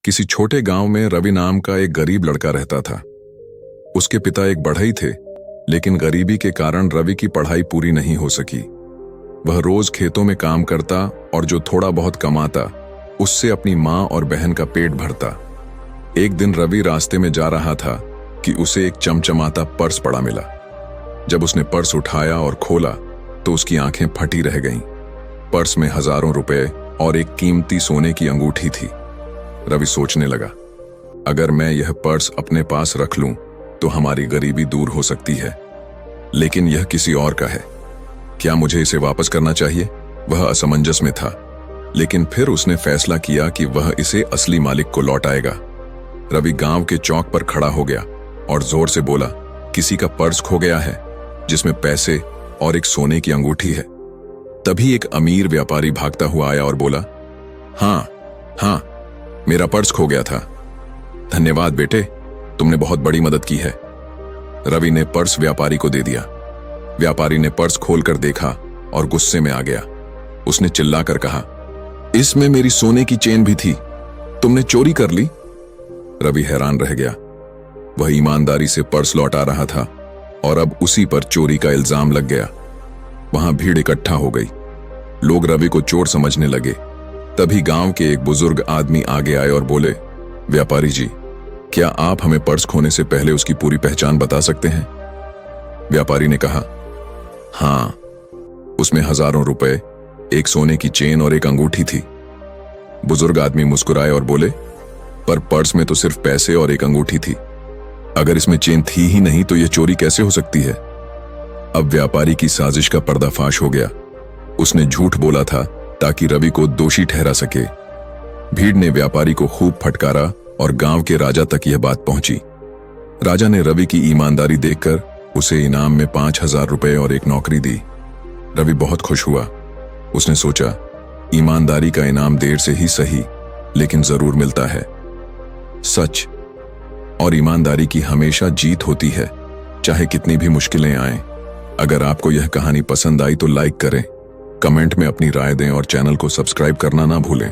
किसी छोटे गांव में रवि नाम का एक गरीब लड़का रहता था। उसके पिता एक बढ़ई थे, लेकिन गरीबी के कारण रवि की पढ़ाई पूरी नहीं हो सकी। वह रोज खेतों में काम करता और जो थोड़ा बहुत कमाता उससे अपनी माँ और बहन का पेट भरता। एक दिन रवि रास्ते में जा रहा था कि उसे एक चमचमाता पर्स पड़ा मिला। जब उसने पर्स उठाया और खोला तो उसकी आंखें फटी रह गईं। पर्स में हजारों रुपए और एक कीमती सोने की अंगूठी थी। रवि सोचने लगा, अगर मैं यह पर्स अपने पास रख लूं तो हमारी गरीबी दूर हो सकती है, लेकिन यह किसी और का है। क्या मुझे इसे वापस करना चाहिए? वह असमंजस में था, लेकिन फिर उसने फैसला किया कि वह इसे असली मालिक को लौटाएगा। रवि गांव के चौक पर खड़ा हो गया और जोर से बोला, किसी का पर्स खो गया है जिसमें पैसे और एक सोने की अंगूठी है। तभी एक अमीर व्यापारी भागता हुआ आया और बोला, हाँ, मेरा पर्स खो गया था। धन्यवाद बेटे, तुमने बहुत बड़ी मदद की है। रवि ने पर्स व्यापारी को दे दिया। व्यापारी ने पर्स खोलकर देखा और गुस्से में आ गया। उसने चिल्लाकर कहा, इसमें मेरी सोने की चेन भी थी, तुमने चोरी कर ली। रवि हैरान रह गया। वह ईमानदारी से पर्स लौटा रहा था और अब उसी पर चोरी का इल्जाम लग गया। वहां भीड़ इकट्ठा हो गई। लोग रवि को चोर समझने लगे। तभी गांव के एक बुजुर्ग आदमी आगे आए और बोले, व्यापारी जी, क्या आप हमें पर्स खोने से पहले उसकी पूरी पहचान बता सकते हैं? व्यापारी ने कहा, हाँ, उसमें हजारों रुपए, एक सोने की चेन और एक अंगूठी थी। बुजुर्ग आदमी मुस्कुराए और बोले, पर पर्स में तो सिर्फ पैसे और एक अंगूठी थी। अगर इसमें चेन थी ही नहीं तो यह चोरी कैसे हो सकती है? अब व्यापारी की साजिश का पर्दाफाश हो गया। उसने झूठ बोला था ताकि रवि को दोषी ठहरा सके। भीड़ ने व्यापारी को खूब फटकारा और गांव के राजा तक यह बात पहुंची। राजा ने रवि की ईमानदारी देखकर उसे इनाम में 5,000 रुपए और एक नौकरी दी। रवि बहुत खुश हुआ। उसने सोचा, ईमानदारी का इनाम देर से ही सही, लेकिन जरूर मिलता है। सच और ईमानदारी की हमेशा जीत होती है, चाहे कितनी भी मुश्किलें आएं। अगर आपको यह कहानी पसंद आई तो लाइक करें, कमेंट में अपनी राय दें और चैनल को सब्सक्राइब करना ना भूलें।